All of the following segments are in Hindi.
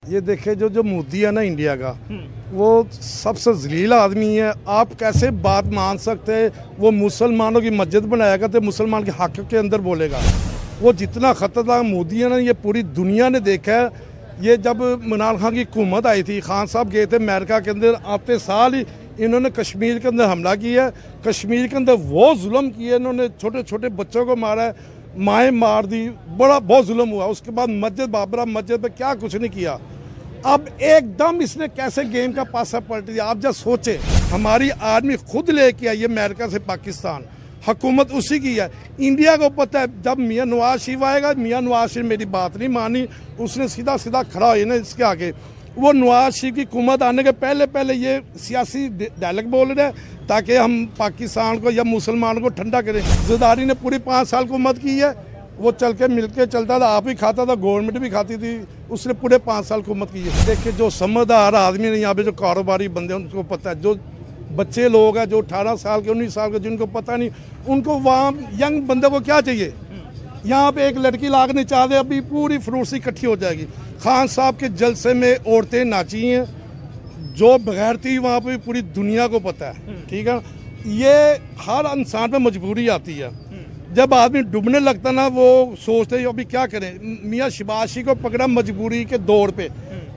ये देखे जो मोदी है ना इंडिया का, वो सबसे जलील आदमी है। आप कैसे बात मान सकते हैं? वो मुसलमानों की मस्जिद बनाएगा तो मुसलमान के हक के अंदर बोलेगा। वो जितना खतरनाक मोदी है ना, ये पूरी दुनिया ने देखा है। ये जब इमरान खान की हुकूमत आई थी, खान साहब गए थे अमेरिका के अंदर, आते साल ही इन्होंने कश्मीर के अंदर हमला किया है। कश्मीर के अंदर वो जुल्म किए, इन्होंने छोटे छोटे बच्चों को मारा है, माएँ मार दी, बहुत जुल्म हुआ। उसके बाद मस्जिद बाबरा मस्जिद पे क्या कुछ नहीं किया। अब एकदम इसने कैसे गेम का पासा पलट दिया। आप जब सोचे, हमारी आर्मी खुद लेके आई है अमेरिका से पाकिस्तान, हुकूमत उसी की है। इंडिया को पता है जब मियाँ नवाज शरीफ आएगा, मियाँ नवाज शरीफ मेरी बात नहीं मानी, उसने सीधा सीधा खड़ा हो ना इसके आगे। वो नवाज शरीफ की हुकूमत आने के पहले ये सियासी डायलॉग बोल रहे हैं ताकि हम पाकिस्तान को या मुसलमान को ठंडा करें। ज़रदारी ने पूरी 5 साल हुकूमत की है, वो चल के मिल के चलता था, आप ही खाता था, गवर्नमेंट भी खाती थी, उसने पूरे 5 साल हुकूमत की है। देखिए जो समझदार आदमी है यहाँ पे, जो कारोबारी बंदे हैं उनको पता है, जो बच्चे लोग हैं जो 18 साल के 19 साल के जिनको पता नहीं, उनको वहाँ यंग बंदे को क्या चाहिए। यहाँ पे एक लड़की लागने चाहते, अभी पूरी फ्रूट्स इकट्ठी हो जाएगी। खान साहब के जलसे में औरतें नाची हैं, जो बगैरती वहाँ पे पूरी दुनिया को पता है। ठीक है, ये हर इंसान पे मजबूरी आती है। जब आदमी डूबने लगता ना, वो सोचते अभी क्या करें। मियाँ शहबाज शरीफ को पकड़ा मजबूरी के दौर पे,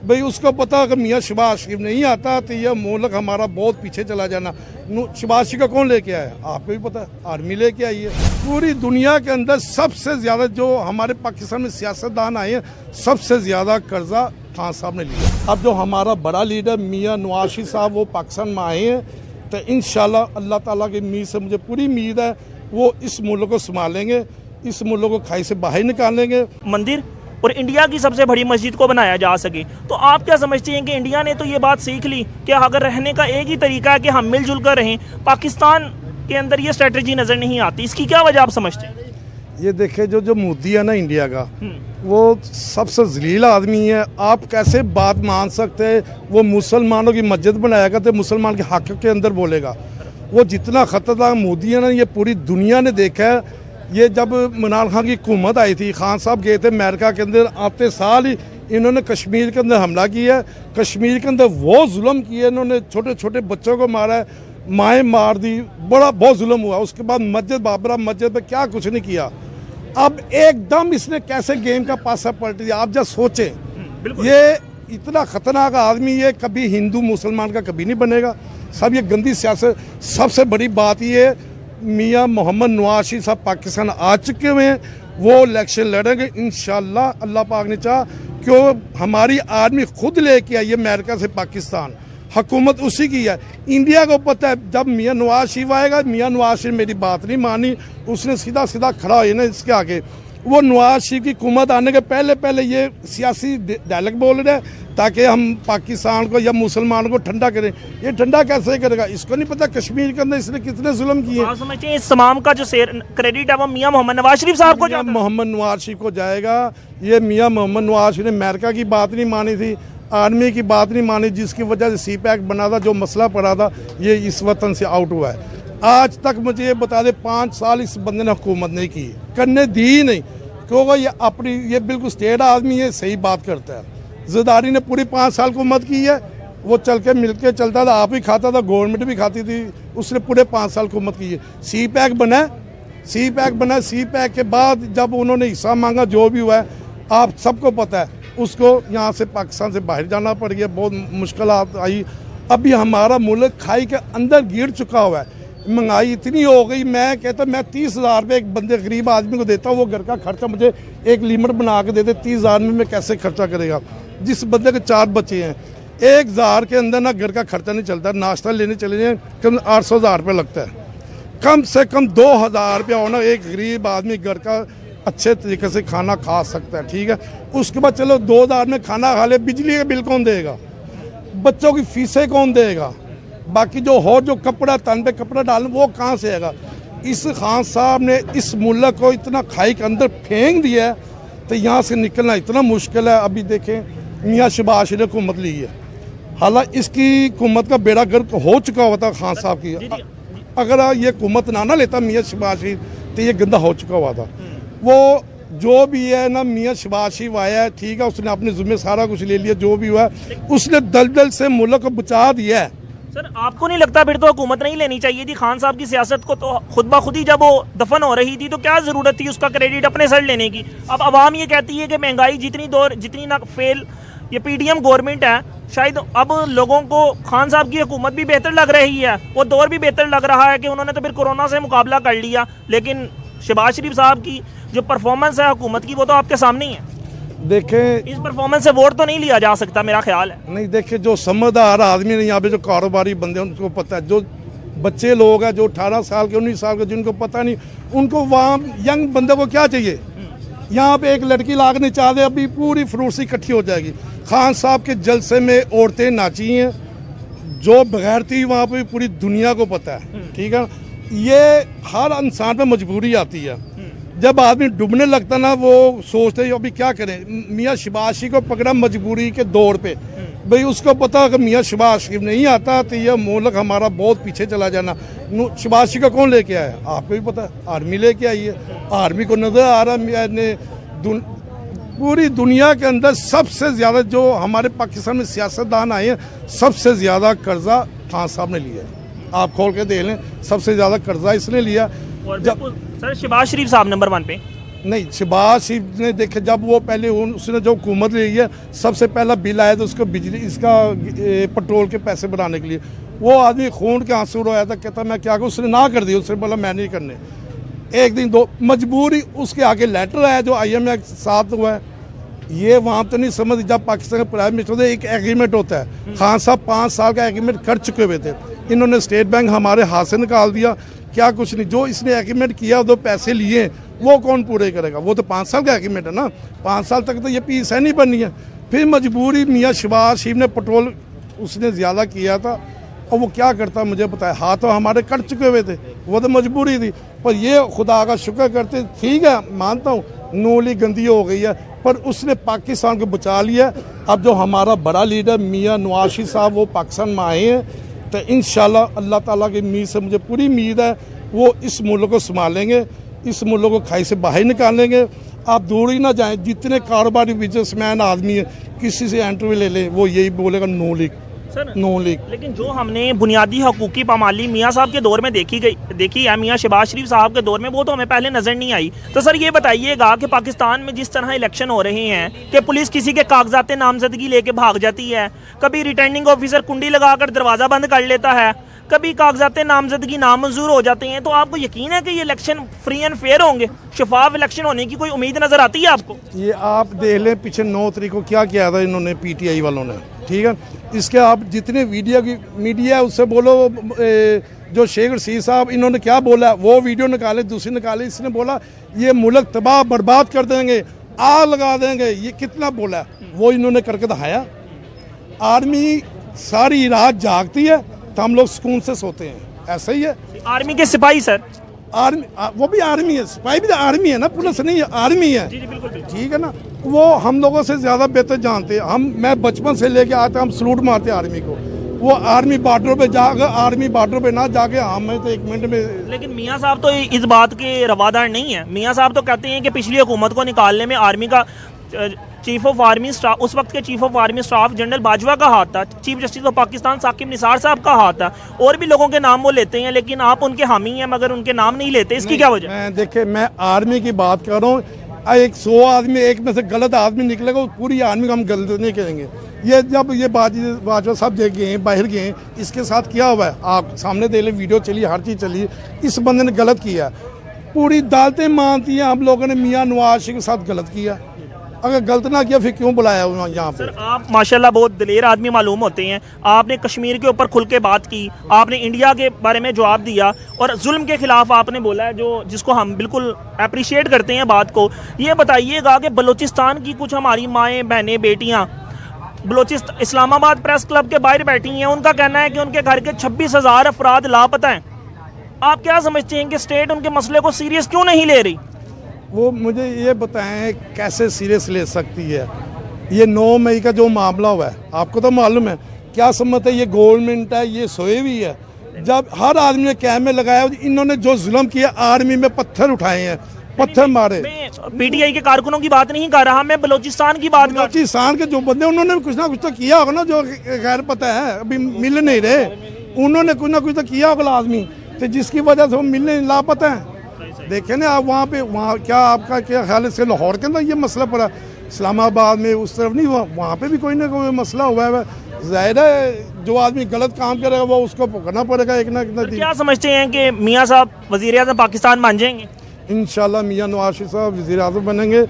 भाई उसको पता अगर मियाँ शहबाज शरीफ नहीं आता तो ये मुल्क हमारा बहुत पीछे चला जाना। शहबाज शरीफ का कौन लेके आया है? आपको भी पता है, आर्मी लेके आई है। पूरी दुनिया के अंदर सबसे ज़्यादा जो हमारे पाकिस्तान में सियासतदान आए हैं, सबसे ज़्यादा कर्जा खान साहब ने लिया। अब जो हमारा बड़ा लीडर मियाँ नवाज शरीफ साहब वो पाकिस्तान में आए हैं, तो इंशाल्लाह अल्लाह ताला की उम्मीद से मुझे पूरी उम्मीद है वो इस मुल्क को संभालेंगे, इस मुल्क को खाई से बाहर निकालेंगे। मंदिर और इंडिया की सबसे बड़ी मस्जिद को बनाया जा सके, तो आप क्या समझते हैं कि इंडिया ने तो ये बात सीख ली कि अगर रहने का एक ही तरीका है कि हम मिलजुल कर रहें, पाकिस्तान के अंदर ये स्ट्रेटजी नज़र नहीं आती, इसकी क्या वजह आप समझते हैं? ये देखे जो मोदी है ना इंडिया का, वो सबसे जलील आदमी है। आप कैसे बात मान सकते हैं? वो मुसलमानों की मस्जिद बनाएगा तो मुसलमान के हक के अंदर बोलेगा। वो जितना खतरनाक मोदी है ना, ये पूरी दुनिया ने देखा है। ये जब इमरान खान की हुकूमत आई थी, खान साहब गए थे अमेरिका के अंदर, आते साल ही इन्होंने कश्मीर के अंदर हमला किया है। कश्मीर के अंदर वो जुल्म किए, इन्होंने छोटे छोटे बच्चों को मारा है, माएँ मार दी, बहुत जुल्म हुआ। उसके बाद मस्जिद बाबरा मस्जिद पे क्या कुछ नहीं किया। अब एकदम इसने कैसे गेम का पासा पलट दिया। आप जब सोचे, ये इतना खतरनाक आदमी, ये कभी हिंदू मुसलमान का कभी नहीं बनेगा। सब ये गंदी सियासत। सबसे बड़ी बात ये, मियाँ मोहम्मद नवाज शरीफ साहब पाकिस्तान आ चुके हुए हैं, वो इलेक्शन लड़ेंगे इंशाल्लाह, अल्लाह पाक ने चाहा। क्यों? हमारी आर्मी खुद लेके आई है अमेरिका से पाकिस्तान, हुकूमत उसी की है। इंडिया को पता है जब मियाँ नवाज शरीफ आएगा, मियाँ नवाज शरीफ मेरी बात नहीं मानी, उसने सीधा सीधा खड़ा हो ना इसके आगे। वो नवाज शरीफ की हुकूमत आने के पहले ये सियासी डायलॉग बोल रहे हैं ताकि हम पाकिस्तान को या मुसलमान को ठंडा करें। ये ठंडा कैसे करेगा? इसको नहीं पता कश्मीर के अंदर इसने कितने जुल्म किए। आप समझते हैं इस तमाम का जो क्रेडिट है वो मियाँ मोहम्मद नवाज शरीफ साहब को जाता है? मोहम्मद नवाज शरीफ को जाएगा। ये मियाँ मोहम्मद नवाज शरीफ ने अमेरिका की बात नहीं मानी थी, आर्मी की बात नहीं मानी, जिसकी वजह से CPAC बना था, जो मसला पड़ा था, ये इस वतन से आउट हुआ है। आज तक मुझे ये बता दे, 5 साल इस बंदे ने हुकूमत नहीं की, करने दी नहीं, क्योंकि ये बिल्कुल स्टेट आदमी है, सही बात करता है। ज़रदारी ने पूरी 5 साल हुकूमत की है, वो चल के मिल के चलता था, आप ही खाता था, गवर्नमेंट भी खाती थी, उसने पूरे 5 साल हुकूमत की है। CPAC बना, CPAC के बाद जब उन्होंने हिस्सा मांगा, जो भी हुआ है आप सबको पता है, उसको यहाँ से पाकिस्तान से बाहर जाना पड़ गया, बहुत मुश्किल आई। अभी हमारा मुल्क खाई के अंदर गिर चुका हुआ है, महंगाई इतनी हो गई। मैं कहता मैं 30,000 रुपये एक बंदे गरीब आदमी को देता हूँ, वो घर का खर्चा मुझे एक लिमिट बना के देते, 30,000 में मैं कैसे खर्चा करेगा? जिस बंदे के 4 बच्चे हैं, 1,000 के अंदर ना घर का खर्चा नहीं चलता। नाश्ता लेने चले जाए कम 800,000 रुपये लगता है, कम से कम 2,000 रुपया होना, एक गरीब आदमी घर का अच्छे तरीके से खाना खा सकता है। ठीक है, उसके बाद चलो 2,000 में खाना खा ले, बिजली का बिल कौन देगा? बच्चों की फीसें कौन देगा? बाकी जो कपड़ा तन पे कपड़ा डालना, वो कहाँ से आएगा? इस खान साहब ने इस मुल्क को इतना खाई के अंदर फेंक दिया है, तो यहाँ से निकलना इतना मुश्किल है। अभी देखें मियाँ शहबाज शरीफ ने हुकूमत ली है, हालांकि इसकी हुकूमत का बेड़ा गर्क हो चुका हुआ था खान साहब की। अगर ये हुकूमत ना लेता मियाँ शहबाज शरीफ, तो ये गंदा हो चुका हुआ था। वो जो भी है ना, मियाँ शहबाज शरीफ आया है, ठीक है, उसने अपने ज़िम्मे सारा कुछ ले लिया, जो भी हुआ उसने दलदल से मुल्क को बचा दिया है। सर आपको नहीं लगता फिर तो हुकूमत नहीं लेनी चाहिए थी खान साहब की सियासत को? तो खुद ब खुद ही जब वो दफन हो रही थी तो क्या जरूरत थी उसका क्रेडिट अपने सर लेने की? अब आवाम ये कहती है कि महंगाई जितनी ना फेल, ये पीडीएम गवर्नमेंट है, शायद अब लोगों को खान साहब की हुकूमत भी बेहतर लग रही है, वो दौर भी बेहतर लग रहा है कि उन्होंने तो फिर कोरोना से मुकाबला कर लिया, लेकिन शहबाज शरीफ साहब की जो परफॉर्मेंस है हुकूमत की वो तो आपके सामने ही है। देखें, इस परफॉर्मेंस से वोट तो नहीं लिया जा सकता, मेरा ख्याल है। नहीं, देखें, जो समझदार आदमी ने यहाँ पे, जो कारोबारी बंदे हैं उनको पता है, जो बच्चे लोग हैं जो 18 साल के 19 साल के जिनको पता नहीं, उनको वहाँ यंग बंदे को क्या चाहिए? यहाँ पे एक लड़की लागने चाह दे, अभी पूरी फ्रूसी इकट्ठी हो जाएगी। खान साहब के जलसे में औरतें नाची हैं, जो बगैर थी वहाँ पे पूरी दुनिया को पता है, ठीक है। ये हर इंसान पे मजबूरी आती है, जब आदमी डूबने लगता ना वो सोचते अभी क्या करें। मियाँ शहबाज शरीफ को पकड़ा मजबूरी के दौर पे, भाई उसको पता अगर मियाँ शहबाज शरीफ नहीं आता तो ये मुल्क हमारा बहुत पीछे चला जाना। शहबाज शरीफ का कौन लेके आया? आपको भी पता है, आर्मी लेके आई है। आर्मी को नजर आ रहा है पूरी दुनिया के अंदर सबसे ज़्यादा जो हमारे पाकिस्तान में सियासतदान आए हैं, सबसे ज़्यादा कर्जा खान साहब ने लिया है। आप खोल के देख लें, सबसे ज़्यादा कर्जा इसने लिया। और सर शहबाज शरीफ साहब नंबर 1 पे नहीं, शहबाज शरीफ ने देखे जब वो पहले उसने जो हुकूमत ली है, सबसे पहला बिल आया था उसको बिजली इसका पेट्रोल के पैसे बनाने के लिए, वो आदमी खून के आंसू रोया था, कहता मैं क्या करूँ, उसने ना कर दी, उसने बोला मैं नहीं करने। एक दिन दो मजबूरी, उसके आगे लेटर आया जो IMF के साथ हुआ है। ये वहाँ तो नहीं समझ, जब पाकिस्तान का प्राइम मिनिस्टर होता है एक एग्रीमेंट होता है, खान साहब 5 साल का एग्रीमेंट कर चुके हुए थे, इन्होंने स्टेट बैंक हमारे हाथ से निकाल दिया, क्या कुछ नहीं। जो इसने एग्रीमेंट किया, दो पैसे लिए, वो कौन पूरे करेगा? वो तो 5 साल का एग्रीमेंट है ना, 5 साल तक तो ये पीस है नहीं बननी है। फिर मजबूरी, मियाँ शहबाज शरीफ ने पेट्रोल उसने ज़्यादा किया था, और वो क्या करता मुझे पता है, हाथ तो हमारे कट चुके हुए थे, वो तो मजबूरी थी। पर ये खुदा का शुक्र करते, ठीक है मानता हूँ नूली गंदी हो गई है, पर उसने पाकिस्तान को बचा लिया। अब जो हमारा बड़ा लीडर मियाँ नवाज शरीफ साहब वो पाकिस्तान में आए हैं, तो इंशाल्लाह अल्लाह ताला की उम्मीद से मुझे पूरी उम्मीद है वो इस मुल्क को संभालेंगे, इस मुल्क को खाई से बाहर निकालेंगे। आप दूर ही ना जाएं, जितने कारोबारी बिजनेसमैन आदमी है, किसी से इंटरव्यू ले लें, वो यही बोलेगा नो लीग, नो लीग। लेकिन जो हमने बुनियादी हकूकी पामाली मियाँ साहब के दौर में देखी है, मियाँ शहबाज शरीफ साहब के दौर में, वो तो हमें पहले नजर नहीं आई। तो सर ये बताइएगा कि पाकिस्तान में जिस तरह इलेक्शन हो रहे हैं कि पुलिस किसी के कागजात नामजदगी लेके भाग जाती है, कभी रिटर्निंग ऑफिसर कुंडी लगाकर दरवाजा बंद कर लेता है, कभी कागजात नामजदगी नामंजूर हो जाते हैं, तो आपको यकीन है कि ये इलेक्शन फ्री एंड फेयर होंगे? शफाफ इलेक्शन होने की कोई उम्मीद नजर आती है आपको? ये आप देख लें पीछे 9 तारीख को क्या किया था इन्होंने, PTI वालों ने, ठीक है। इसके आप जितने मीडिया है उससे बोलो, जो शेख रशीद साहब इन्होंने क्या बोला, वो वीडियो निकाले, दूसरी निकाले, इसने बोला ये मुल्क तबाह बर्बाद कर देंगे, आग लगा देंगे, ये कितना बोला, वो इन्होंने करके दिखाया। आर्मी सारी रात जागती है तो हम लोग सुकून से सोते हैं, ऐसा ही है। आर्मी के सिपाही सर, आर्मी वो भी आर्मी है, सिपाही भी तो आर्मी है ना, पुलिस नहीं है, आर्मी है, ठीक है ना। वो हम लोगों से ज़्यादा बेहतर जानते हैं। मैं बचपन से लेके आते हम सलूट मारते आर्मी को। वो आर्मी बॉर्डर पे जाकर, आर्मी बॉर्डर पे ना जाके हमें तो 1 मिनट में। लेकिन मियाँ साहब तो इस बात के रवादार नहीं है। मियाँ साहब तो कहते हैं कि पिछली हुकूमत को निकालने में आर्मी का चीफ ऑफ आर्मी स्टाफ, उस वक्त के chief of army staff general Bajwa का हाथ था, chief justice of Pakistan Saqib Nisar साहब का हाथ था, और भी लोगों के नाम वो लेते हैं, लेकिन आप उनके हामी हैं मगर उनके नाम नहीं लेते, इसकी क्या वजह? मैं देखे, मैं आर्मी की बात कर रहा हूँ, एक 100 आदमी एक में से गलत आदमी निकलेगा, पूरी आर्मी को हम गलत नहीं करेंगे। ये जब ये बाजवा साहब देख गए बाहर गए, इसके साथ क्या हुआ है आप सामने देख ले, वीडियो चली, हर चीज़ चली, इस बंदे ने गलत किया, पूरी अदालतें मानती हैं हम लोगों ने मियाँ नवाज शरीफ के साथ गलत किया। अगर गलत ना किया फिर क्यों बुलाया यहाँ पे? सर आप माशाल्लाह बहुत दिलेर आदमी मालूम होते हैं। आपने कश्मीर के ऊपर खुल के बात की, आपने इंडिया के बारे में जवाब दिया, और जुल्म के खिलाफ आपने बोला है, जो जिसको हम बिल्कुल अप्रिशिएट करते हैं बात को। ये बताइएगा कि बलूचिस्तान की कुछ हमारी माएँ बहनें बेटियाँ बलूचिस्तान इस्लामाबाद प्रेस क्लब के बाहर बैठी हैं, उनका कहना है कि उनके घर के 26,000 अफराद लापता हैं। आप क्या समझते हैं कि स्टेट उनके मसले को सीरियस क्यों नहीं ले रही? वो मुझे ये बताएं कैसे सीरियस ले सकती है? ये 9 मई का जो मामला हुआ है आपको तो मालूम है, क्या समझते है ये गवर्नमेंट है, ये सोए हुई है। जब हर आदमी ने कैमरे लगाया, इन्होंने जो जुल्म किया, आर्मी में पत्थर उठाए हैं, पत्थर मारे। मैं पीटीआई के कारकुनों की बात नहीं कर रहा, मैं बलूचिस्तान की बात कर रहा बलूचिस्तान के जो बंदे उन्होंने कुछ ना कुछ तो किया होगा ना, जो गैर पता है अभी मिल नहीं रहे, उन्होंने कुछ ना कुछ तो किया होगा लाजमी, तो जिसकी वजह से वो मिलने लापता है। देखें ना आप वहाँ पे, वहाँ क्या आपका क्या ख्याल है, इसके लाहौर के अंदर ये मसला पड़ा, इस्लामाबाद में उस तरफ नहीं हुआ, वहाँ पे भी कोई ना कोई मसला हुआ है। जाहिर है जो आदमी गलत काम करेगा वो उसको भुगतना पड़ेगा एक ना एक दिन। क्या समझते हैं कि मियाँ साहब वज़ीर-ए-आज़म पाकिस्तान बन जाएंगे? इंशाल्लाह मियाँ नवाज शरीफ साहब वज़ीर-ए-आज़म बनेंगे।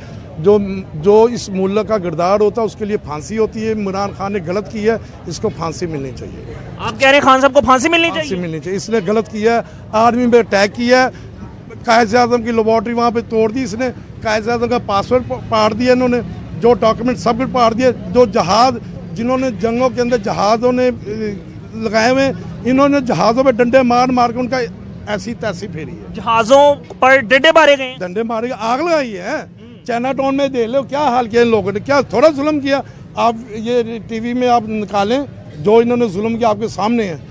जो इस मुल्क का किरदार होता है उसके लिए फांसी होती है। इमरान खान ने गलत किया है, इसको फांसी मिलनी चाहिए। आप कह रहे हैं खान साहब को फांसी मिलनी चाहिए? फांसी मिलनी चाहिए, इसने गलत किया है, आर्मी पे अटैक किया है, कायद-ए-आज़म की लेबॉर्ट्री वहाँ पे तोड़ दी इसने, कायद-ए-आज़म का पासवर्ड फाड़ दिया इन्होंने, जो डॉक्यूमेंट सब कुछ फाड़ दिए, जो जहाज जिन्होंने जंगों के अंदर जहाज़ों ने लगाए हुए, इन्होंने जहाज़ों पे डंडे मार मार के उनका ऐसी तैसी फेरी है। जहाज़ों पर डंडे मारे गए, डंडे मारे, आग लगाई है। चाइना टाउन में देख लो क्या हाल किया इन लोगों ने, क्या थोड़ा जुल्म किया। आप ये टीवी में आप निकालें जो इन्होंने जुल्म किया, आपके सामने है,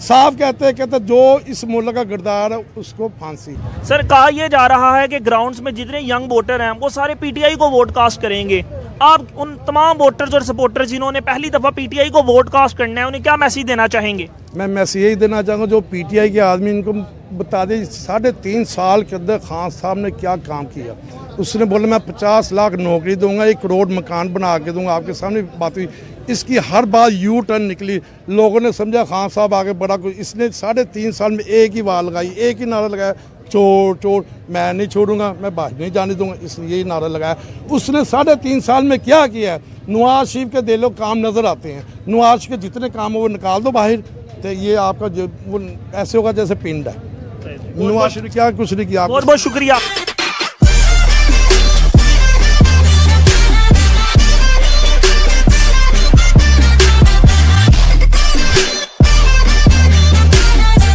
साफ कहते जो इस मुल्क का किरदार है उसको फांसी। सर कहा यह जा रहा है कि ग्राउंड्स में जितने यंग वोटर हैं वो सारे पीटीआई को वोट कास्ट करेंगे। आप उन तमाम वोटर्स और सपोर्टर्स जिन्होंने पहली दफ़ा पीटीआई को वोट कास्ट करना है उन्हें क्या मैसेज देना चाहेंगे? मैं मैसेज यही देना चाहूँगा जो पीटीआई के आदमी, इनको बता दें 3.5 साल के अंदर खान साहब ने क्या काम किया। उसने बोला मैं 50 लाख नौकरी दूंगा, 1 करोड़ मकान बना के दूंगा, आपके सामने बात हुई। इसकी हर बात यू टर्न निकली, लोगों ने समझा खान साहब आगे बड़ा कुछ। इसने 3.5 साल में एक ही बात लगाई, एक ही नारा लगाया, चोर चोर, मैं नहीं छोड़ूंगा, मैं बाहर नहीं जाने दूंगा, इसने यही नारा लगाया। उसने 3.5 साल में क्या किया है? नवाज शरीफ के दिलो काम नजर आते हैं, नवाज शरीफ के जितने काम हो वो निकाल दो बाहर, तो ये आपका जो वो ऐसे होगा जैसे पिंड है। नवाज शरीफ क्या कुछ नहीं किया। बहुत बहुत शुक्रिया।